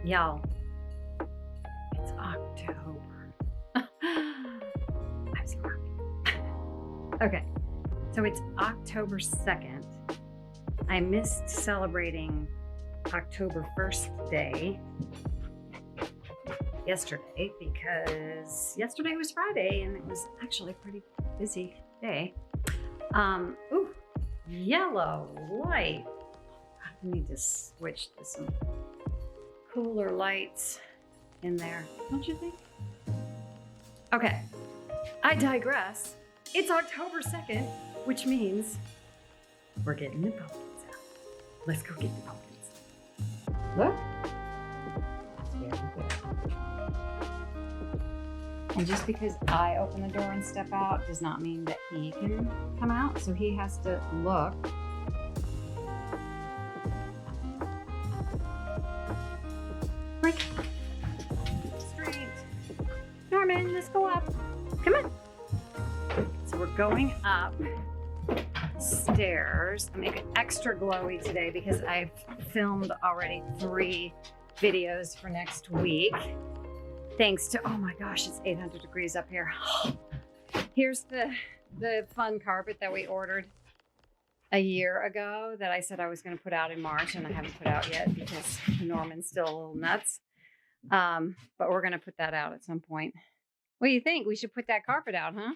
Y'all, it's October. I'm so happy. Okay, so it's October 2nd. I missed celebrating October 1st day yesterday because yesterday was Friday and it was actually a pretty busy day. Ooh, yellow light. I need to switch to some cooler lights in there, don't you think? Okay, I digress. It's October 2nd, which means we're getting the pumpkins out. Let's go get the pumpkins. Look. And just because I open the door and step out does not mean that he can come out. So he has to look. Right. Straight. Norman, let's go up. Come on. So we're going up stairs. I make it extra glowy today because I've filmed already 3 videos for next week. Thanks to, oh my gosh, it's 800 degrees up here. Here's the fun carpet that we ordered a year ago that I said I was going to put out in March, and I haven't put out yet because Norman's still a little nuts. But we're going to put that out at some point. What do you think? We should put that carpet out, huh?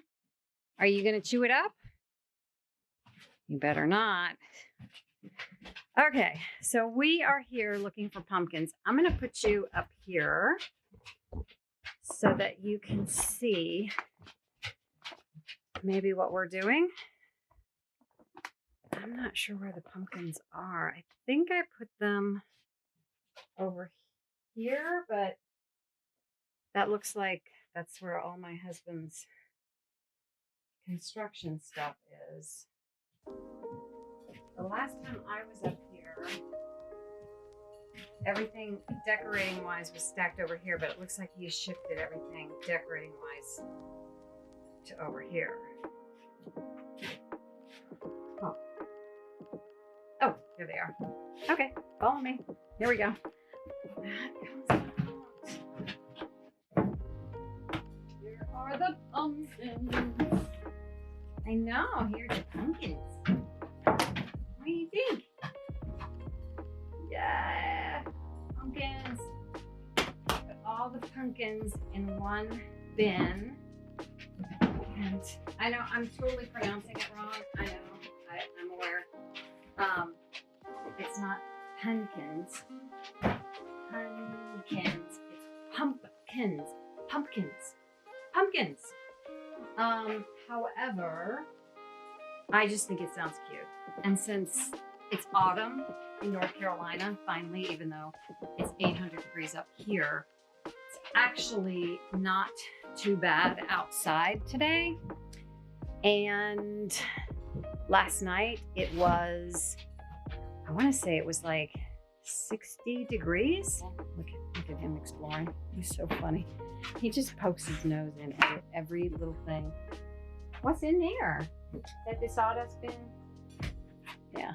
Are you going to chew it up? You better not. Okay, so we are here looking for pumpkins. I'm going to put you up here so that you can see maybe what we're doing. I'm not sure where the pumpkins are. I think I put them over here, but that looks like that's where all my husband's construction stuff is. The last time I was up here, everything decorating wise was stacked over here, but it looks like he shifted everything decorating wise to over here. Oh, there they are. Okay, follow me. Here we go. That comes out. Here are the pumpkins. I know, here's the pumpkins. What do you think? Yeah, pumpkins. Put all the pumpkins in one bin. And I know I'm totally pronouncing it wrong. I know, I'm aware. It's not pumpkins. Pumpkins. It's pumpkins. Pumpkins. Pumpkins. However, I just think it sounds cute. And since it's autumn in North Carolina, finally, even though it's 800 degrees up here, it's actually not too bad outside today. And last night it was, I want to say it was like 60 degrees. Look at him exploring. He's so funny. He just pokes his nose in every little thing. What's in there? Is that the sawdust bin? Yeah.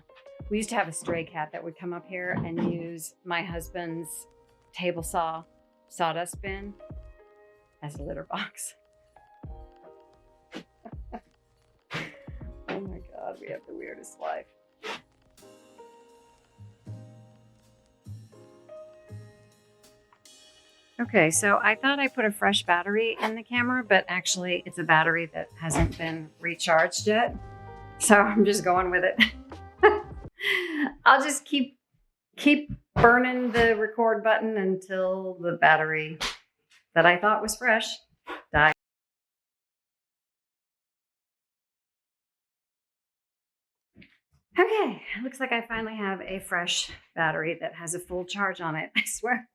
We used to have a stray cat that would come up here and use my husband's table saw sawdust bin as a litter box. Oh my God, we have the weirdest life. Okay, so I thought I put a fresh battery in the camera, but actually it's a battery that hasn't been recharged yet. So I'm just going with it. I'll just keep burning the record button until the battery that I thought was fresh died. Okay, it looks like I finally have a fresh battery that has a full charge on it, I swear.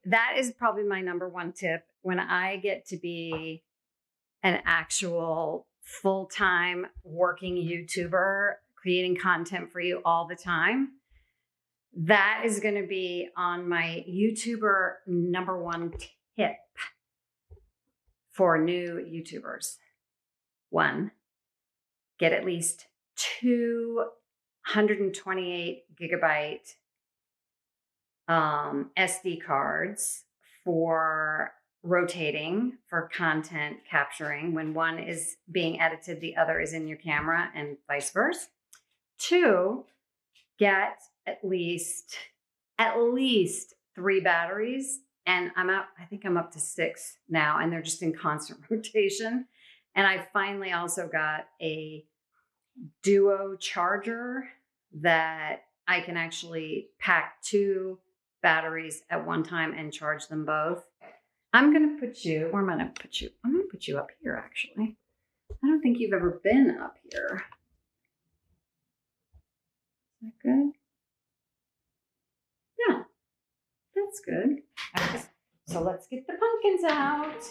That is probably my number 1 tip when I get to be an actual full-time working YouTuber, creating content for you all the time. That is going to be on my YouTuber number 1 tip for new YouTubers. 1, get at least 2 128 gigabyte SD cards for rotating for content capturing. When one is being edited, the other is in your camera and vice versa. 2, get at least 3 batteries. And I think I'm up to 6 now, and they're just in constant rotation. And I finally also got a duo charger that I can actually pack 2 batteries at one time and charge them both. I'm going to put you, where am I going to put you? I'm going to put you up here, actually. I don't think you've ever been up here. Is that good? Yeah, that's good. Okay. So let's get the pumpkins out.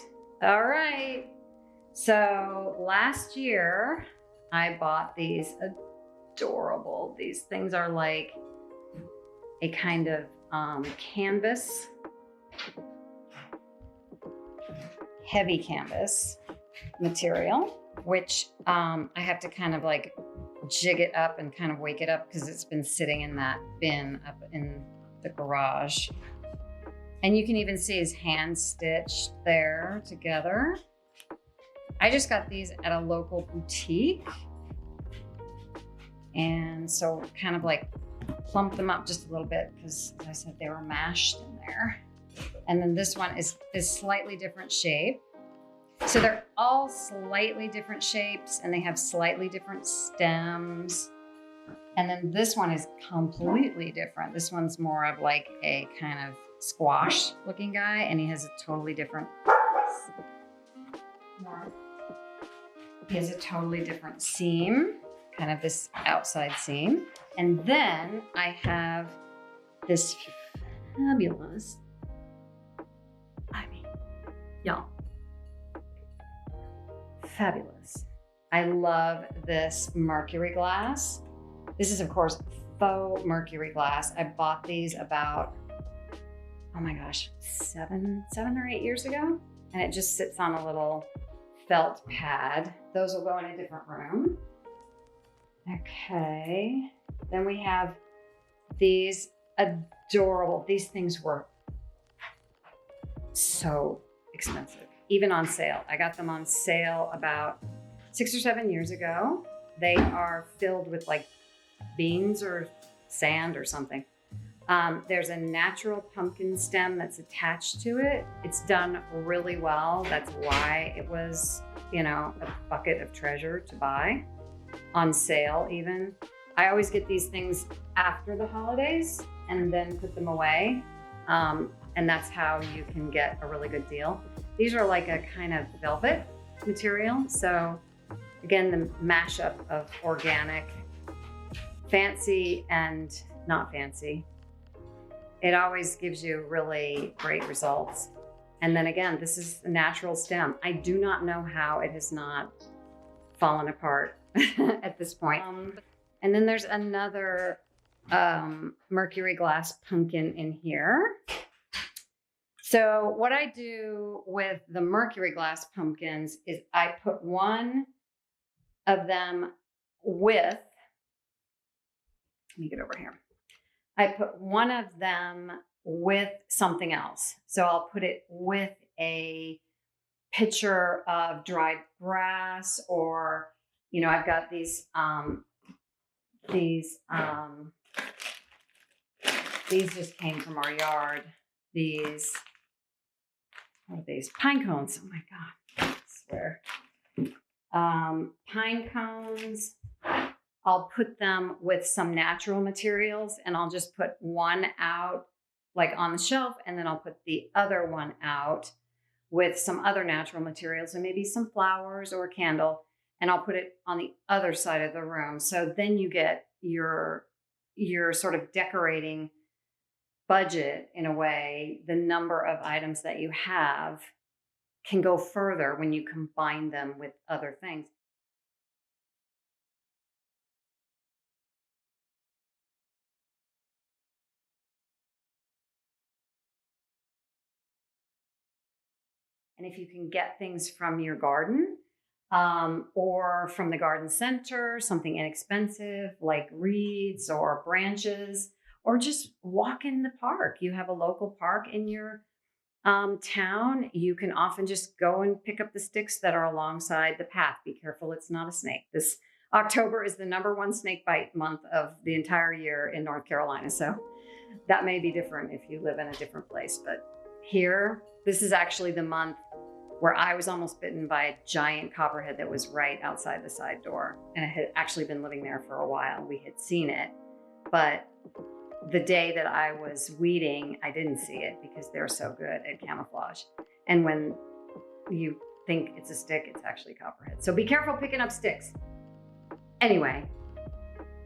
All right. So last year, I bought these adorable. These things are like a kind of canvas, heavy canvas material, which I have to kind of like jig it up and kind of wake it up because it's been sitting in that bin up in the garage. And you can even see his hand stitched there together. I just got these at a local boutique. And so kind of like plump them up just a little bit because as I said, they were mashed in there. And then this one is slightly different shape. So they're all slightly different shapes and they have slightly different stems. And then this one is completely different. This one's more of like a kind of squash looking guy, and he has a totally different seam, kind of this outside seam. And then I have this fabulous, y'all, fabulous. I love this mercury glass. This is, of course, faux mercury glass. I bought these about, oh my gosh, 7 or 8 years ago. And it just sits on a little felt pad. Those will go in a different room. Okay. Then we have these adorable, these things were so expensive, even on sale. I got them on sale about 6 or 7 years ago. They are filled with like beans or sand or something. There's a natural pumpkin stem that's attached to it. It's done really well. That's why it was, a bucket of treasure to buy, on sale even. I always get these things after the holidays and then put them away. And that's how you can get a really good deal. These are like a kind of velvet material. So again, the mashup of organic, fancy and not fancy. It always gives you really great results. And then again, this is a natural stem. I do not know how it has not fallen apart at this point. And then there's another mercury glass pumpkin in here. So what I do with the mercury glass pumpkins is I put one of them with, let me get over here. I put one of them with something else. So I'll put it with a pitcher of dried grass, or, I've got these just came from our yard. What are these? Pine cones. Oh my God, I swear. Pine cones. I'll put them with some natural materials, and I'll just put one out like on the shelf, and then I'll put the other one out with some other natural materials and maybe some flowers or a candle, and I'll put it on the other side of the room. So then you get your sort of decorating budget in a way. The number of items that you have can go further when you combine them with other things. And if you can get things from your garden or from the garden center, something inexpensive like reeds or branches, or just walk in the park. You have a local park in your town. You can often just go and pick up the sticks that are alongside the path. Be careful, it's not a snake. This October is the #1 snake bite month of the entire year in North Carolina. So that may be different if you live in a different place. But here, this is actually the month where I was almost bitten by a giant copperhead that was right outside the side door. And it had actually been living there for a while. We had seen it, but the day that I was weeding, I didn't see it because they're so good at camouflage. And when you think it's a stick, it's actually copperhead. So be careful picking up sticks. Anyway,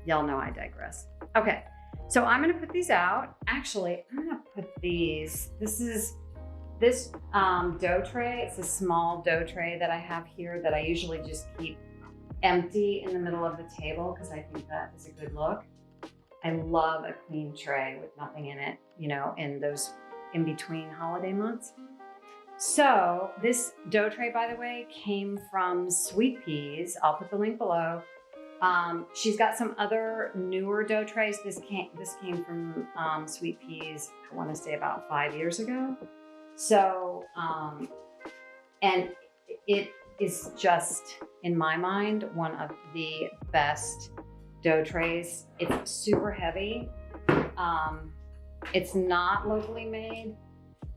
y'all know I digress. Okay, so I'm gonna put these out. Actually, I'm gonna put these, this dough tray. It's a small dough tray that I have here that I usually just keep empty in the middle of the table because I think that is a good look. I love a clean tray with nothing in it, you know, in those in between holiday months. So this dough tray, by the way, came from Sweet Peas. I'll put the link below. She's got some other newer dough trays. This came from Sweet Peas, I want to say about 5 years ago. So, and it is just, in my mind, one of the best dough trays. It's super heavy. It's not locally made.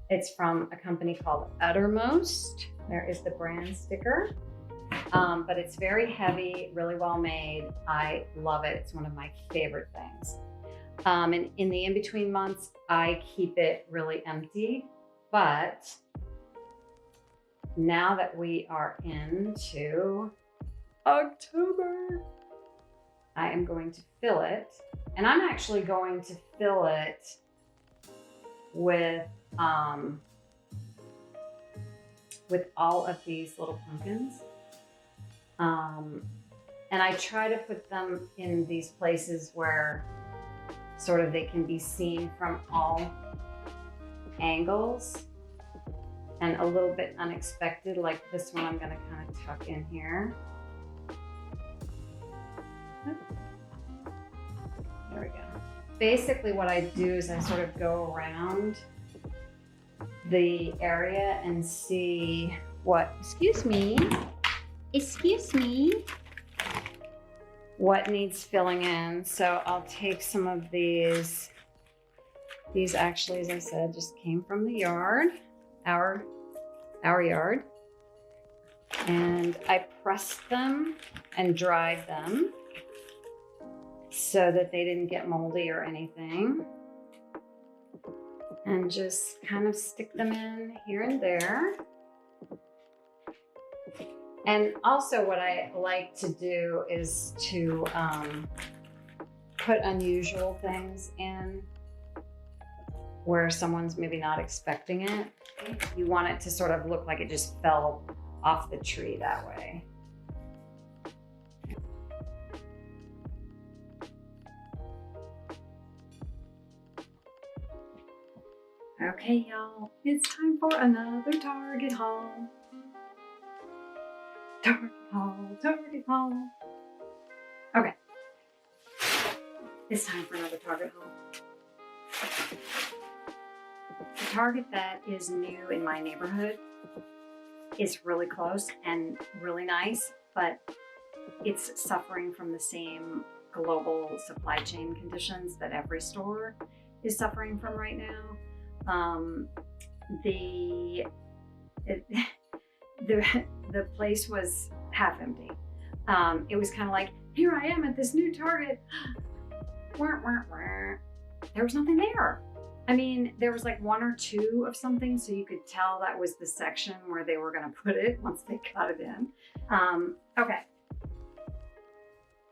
It's from a company called Uttermost. There is the brand sticker. But it's very heavy, really well made. I love it. It's one of my favorite things. And in the in-between months, I keep it really empty. But now that we are into October, I am going to fill it. And I'm actually going to fill it with all of these little pumpkins. And I try to put them in these places where sort of they can be seen from all angles and a little bit unexpected, like this one I'm gonna kind of tuck in here. There we go. Basically what I do is I sort of go around the area and see what, excuse me, what needs filling in. So I'll take some of these. These actually, as I said, just came from the yard, our yard. And I pressed them and dried them so that they didn't get moldy or anything. And just kind of stick them in here and there. And also what I like to do is to put unusual things in where someone's maybe not expecting it. You want it to sort of look like it just fell off the tree that way. Okay, y'all, it's time for another Target haul. Target haul, Target haul. Okay, it's time for another Target haul. The Target that is new in my neighborhood is really close and really nice, but it's suffering from the same global supply chain conditions that every store is suffering from right now. The place was half empty. It was kind of like, here I am at this new Target. There was nothing there. I mean, there was like 1 or 2 of something, so you could tell that was the section where they were going to put it once they got it in. Okay.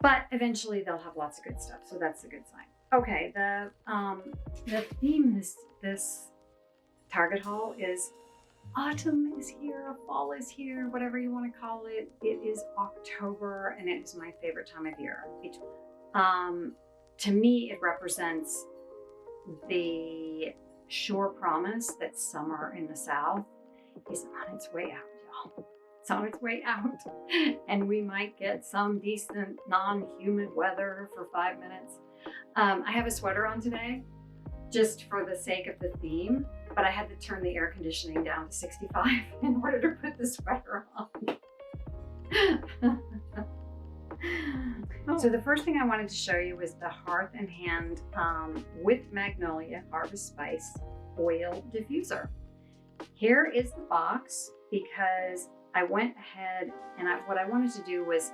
But eventually they'll have lots of good stuff, so that's a good sign. Okay, the theme this Target haul is autumn is here, fall is here, whatever you want to call it. It is October, and it is my favorite time of year. To me, it represents the sure promise that summer in the South is on its way out, y'all. It's on its way out. And we might get some decent non-humid weather for 5 minutes. I have a sweater on today, just for the sake of the theme, but I had to turn the air conditioning down to 65 in order to put the sweater on. So the first thing I wanted to show you was the Hearth and Hand with Magnolia Harvest Spice Oil Diffuser. Here is the box, because I went ahead and what I wanted to do was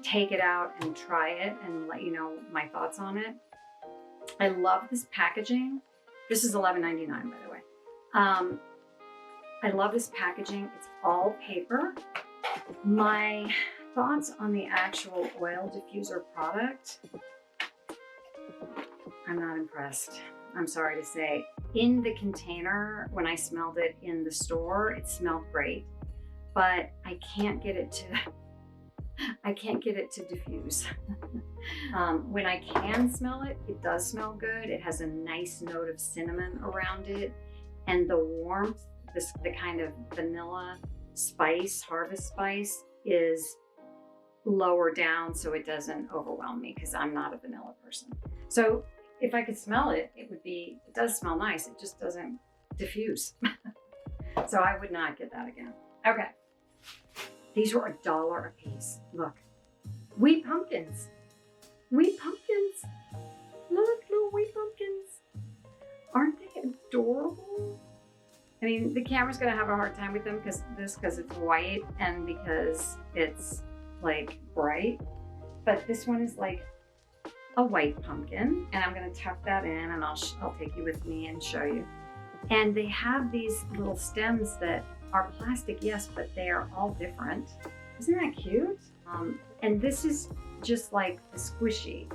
take it out and try it and let you know my thoughts on it. I love this packaging. This is $11.99, by the way. I love this packaging. It's all paper. My thoughts on the actual oil diffuser product, I'm not impressed. I'm sorry to say. In the container, when I smelled it in the store, it smelled great, but I can't get it to diffuse. When I can smell it, it does smell good. It has a nice note of cinnamon around it, and the warmth, the kind of vanilla spice, harvest spice, is lower down so it doesn't overwhelm me, because I'm not a vanilla person. So if I could smell it, it does smell nice. It just doesn't diffuse. So I would not get that again. Okay. These were $1 a piece. Look, wheat pumpkins. Wheat pumpkins. Look, little wheat pumpkins. Aren't they adorable? I mean, the camera's gonna have a hard time with them because it's white and because it's like bright. But this one is like a white pumpkin, and I'm gonna tuck that in, and I'll take you with me and show you. And they have these little stems that are plastic, yes, but they are all different. Isn't that cute? And this is just like the squishy.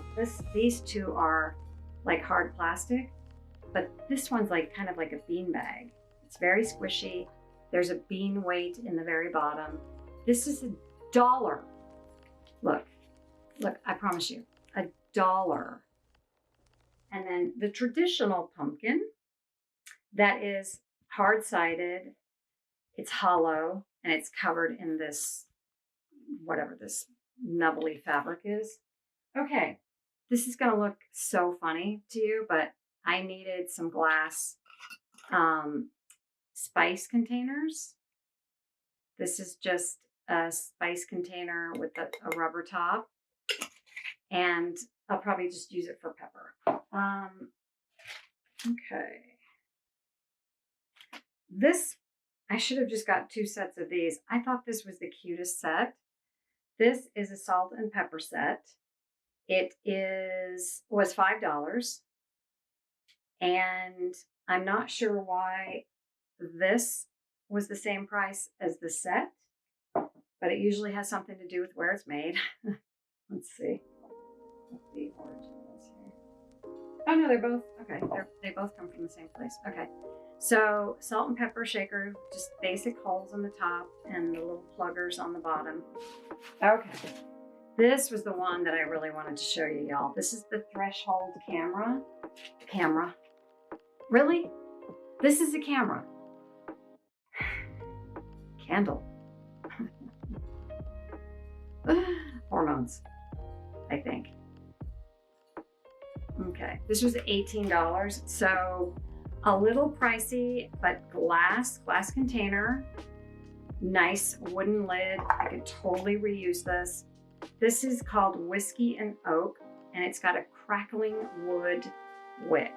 These two are like hard plastic, but this one's like kind of like a bean bag. It's very squishy. There's a bean weight in the very bottom. This is $1. Look, I promise you, $1. And then the traditional pumpkin that is hard-sided, it's hollow, and it's covered in this, whatever this nubbly fabric is. Okay, this is gonna look so funny to you, but I needed some glass spice containers. This is just a spice container with a rubber top, and I'll probably just use it for pepper. Okay. This, I should have just got 2 sets of these. I thought this was the cutest set. This is a salt and pepper set. It was $5, and I'm not sure why this was the same price as the set, but it usually has something to do with where it's made. Let's see what the origin is here. Oh no, they're both, okay, they both come from the same place. Okay, so salt and pepper shaker, just basic holes on the top and the little pluggers on the bottom. Okay, this was the one that I really wanted to show you, y'all. This is the Threshold camera. Really? This is a camera. Candle. Hormones, I think. Okay, this was $18, so a little pricey, but glass container, nice wooden lid. I could totally reuse this. This is called Whiskey and Oak, and it's got a crackling wood wick.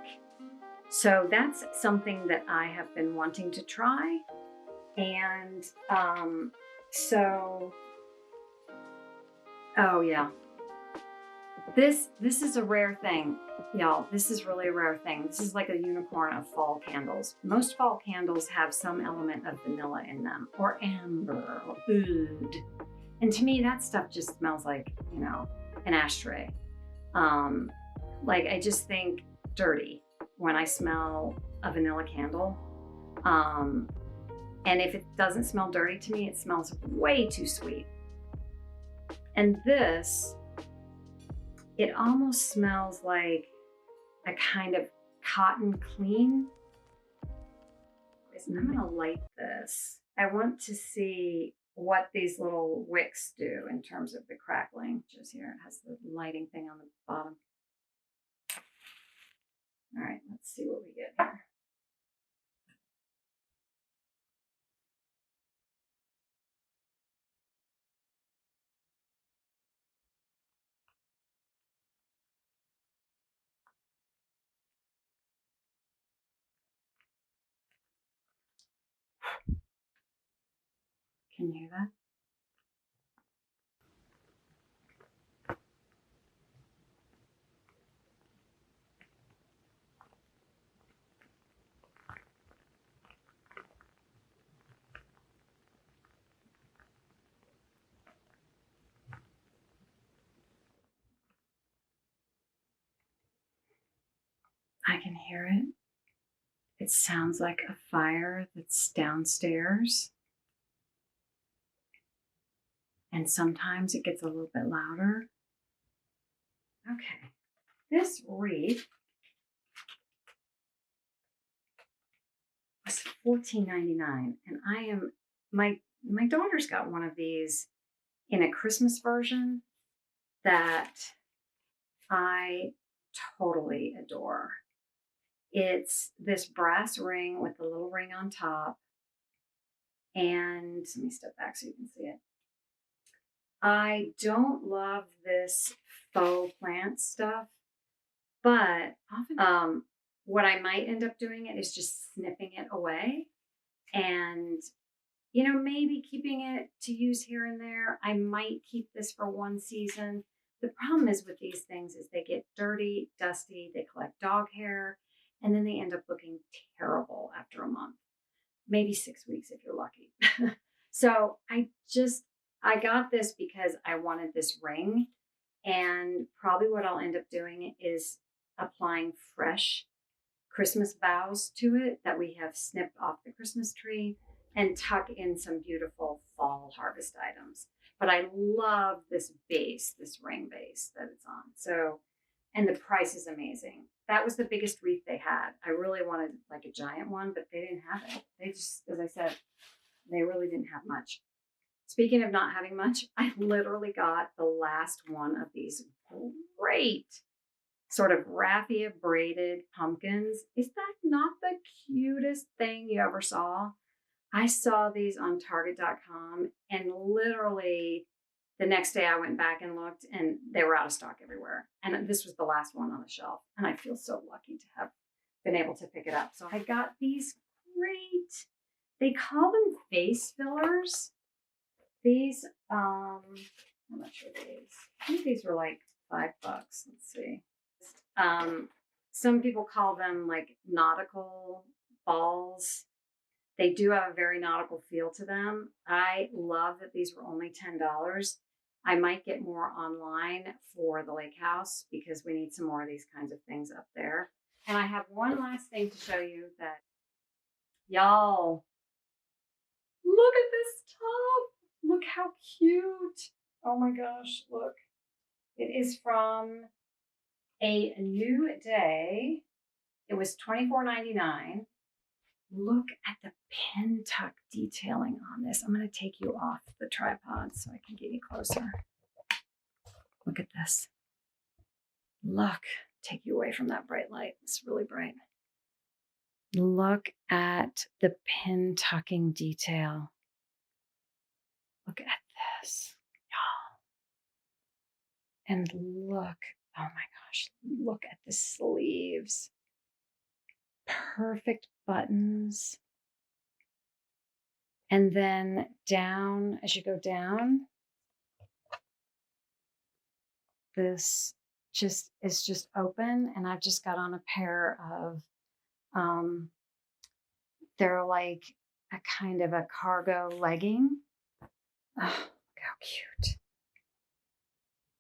So that's something that I have been wanting to try. And oh yeah, this is a rare thing, y'all. This is really a rare thing. This is like a unicorn of fall candles. Most fall candles have some element of vanilla in them, or amber, or oud. And to me, that stuff just smells like, you know, an ashtray. Like, I just think dirty when I smell a vanilla candle. And if it doesn't smell dirty to me, it smells way too sweet. And this, it almost smells like a kind of cotton clean. I'm gonna light this. I want to see what these little wicks do in terms of the crackling. Just here, it has the lighting thing on the bottom. All right, let's see what we get here. Can you hear that? I can hear it. It sounds like a fire that's downstairs. And sometimes it gets a little bit louder. Okay, this wreath was $14.99, and I am my daughter's got one of these in a Christmas version that I totally adore. It's this brass ring with the little ring on top. And let me step back so you can see it. I don't love this faux plant stuff, but often what I might end up doing it is just snipping it away and, maybe keeping it to use here and there. I might keep this for one season. The problem is with these things is they get dirty, dusty, they collect dog hair, and then they end up looking terrible after a month, maybe 6 weeks if you're lucky. So I got this because I wanted this ring, and probably what I'll end up doing is applying fresh Christmas boughs to it that we have snipped off the Christmas tree and tuck in some beautiful fall harvest items. But I love this base, this ring base that it's on. So, and the price is amazing. That was the biggest wreath they had. I really wanted like a giant one, but they didn't have it. They just, as I said, they really didn't have much. Speaking of not having much, I literally got the last one of these great sort of raffia braided pumpkins. Is that not the cutest thing you ever saw? I saw these on Target.com, and literally the next day I went back and looked, and they were out of stock everywhere. And this was the last one on the shelf. And I feel so lucky to have been able to pick it up. So I got these great, they call them face fillers. These, how much are these? I think these were like $5. Let's see. Some people call them like nautical balls. They do have a very nautical feel to them. I love that these were only $10. I might get more online for the lake house because we need some more of these kinds of things up there. And I have one last thing to show you that, y'all, look at this top. Look how cute. Oh my gosh, look. It is from A New Day. It was $24.99. Look at the pin tuck detailing on this. I'm going to take you off the tripod so I can get you closer. Look at this. Look, take you away from that bright light. It's really bright. Look at the pin tucking detail. Look at this, y'all. And look, oh my gosh, look at the sleeves. Perfect buttons. And then down, as you go down, this is just open, and I've just got on a pair of, they're like a kind of a cargo legging. Oh, look how cute.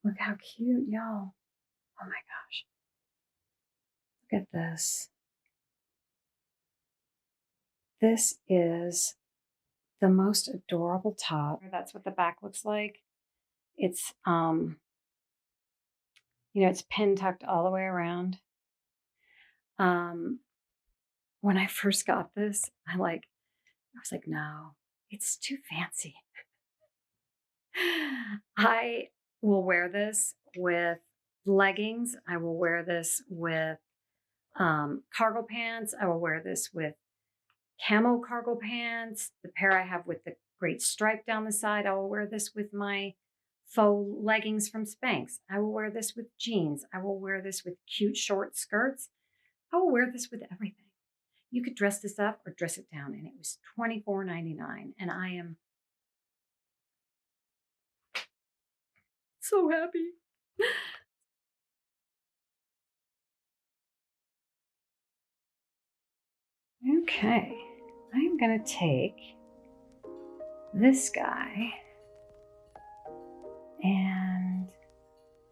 Look how cute, y'all. Oh my gosh. Look at this. This is the most adorable top. That's what the back looks like. It's, it's pin tucked all the way around. When I first got this, I was like, no, it's too fancy. I will wear this with leggings. I will wear this with cargo pants. I will wear this with camo cargo pants. The pair I have with the great stripe down the side. I will wear this with my faux leggings from Spanx. I will wear this with jeans. I will wear this with cute short skirts. I will wear this with everything. You could dress this up or dress it down, and it was $24.99, and I am so happy. Okay, I'm gonna take this guy and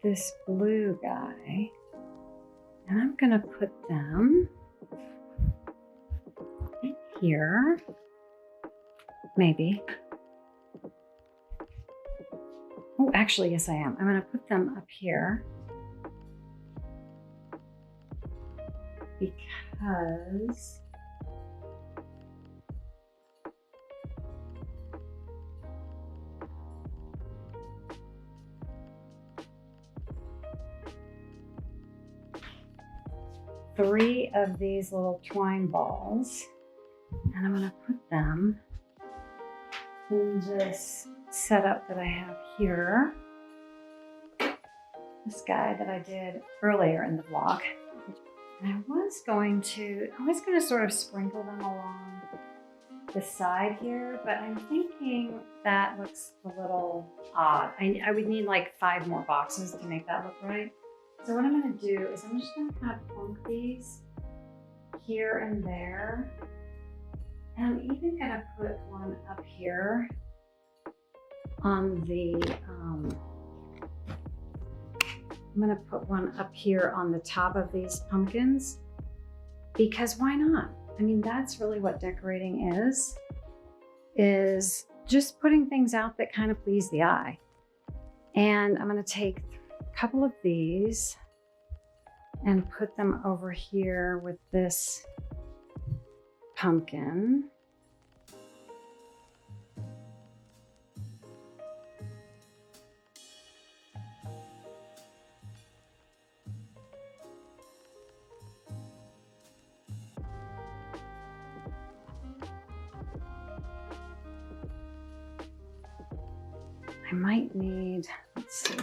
this blue guy, and I'm gonna put them in here, maybe. Oh, actually, yes, I am. I'm gonna put them up here because three of these little twine balls, and I'm gonna put them in this setup that I have here. This guy that I did earlier in the vlog. And I was going to sort of sprinkle them along the side here, but I'm thinking that looks a little odd. I would need like 5 more boxes to make that look right. So what I'm gonna do is I'm just gonna kind of plunk these here and there. And I'm even gonna put one up here on the, I'm gonna put one up here on the top of these pumpkins, because why not? I mean, that's really what decorating is just putting things out that kind of please the eye. And I'm gonna take a couple of these and put them over here with this pumpkin. I might need, let's see.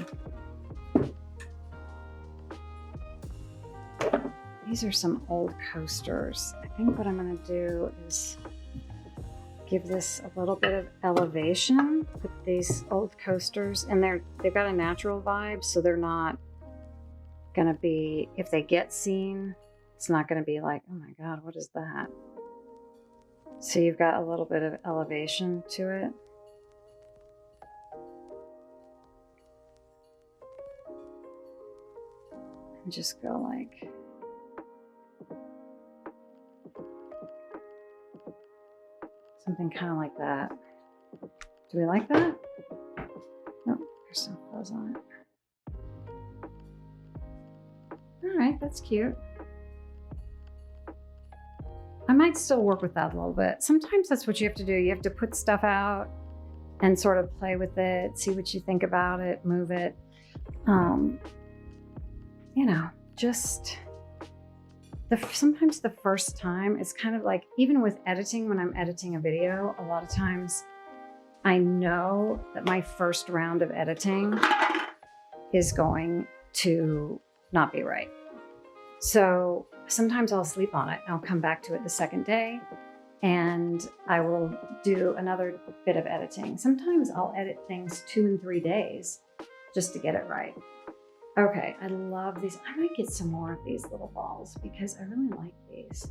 These are some old coasters. I think what I'm gonna do is give this a little bit of elevation with these old coasters, and they've got a natural vibe, so they're not gonna be, if they get seen, it's not gonna be like, oh my God, what is that? So you've got a little bit of elevation to it. And just go like, something kind of like that. Do we like that? Nope, there's some fuzz on it. All right, that's cute. I might still work with that a little bit. Sometimes that's what you have to do. You have to put stuff out and sort of play with it, see what you think about it, move it. You know, just sometimes the first time is kind of like, even with editing, when I'm editing a video, a lot of times I know that my first round of editing is going to not be right. So sometimes I'll sleep on it. I'll come back to it the second day and I will do another bit of editing. Sometimes I'll edit things 2 and 3 days just to get it right. Okay, I love these. I might get some more of these little balls because I really like these.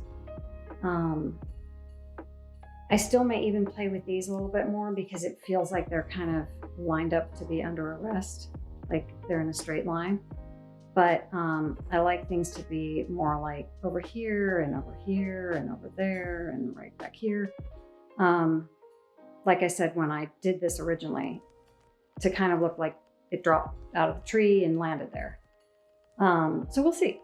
I still may even play with these a little bit more because it feels like they're kind of lined up to be under a rest, like they're in a straight line. But I like things to be more like over here and over here and over there and right back here. Like I said, when I did this originally, to kind of look like it dropped out of the tree and landed there. So we'll see.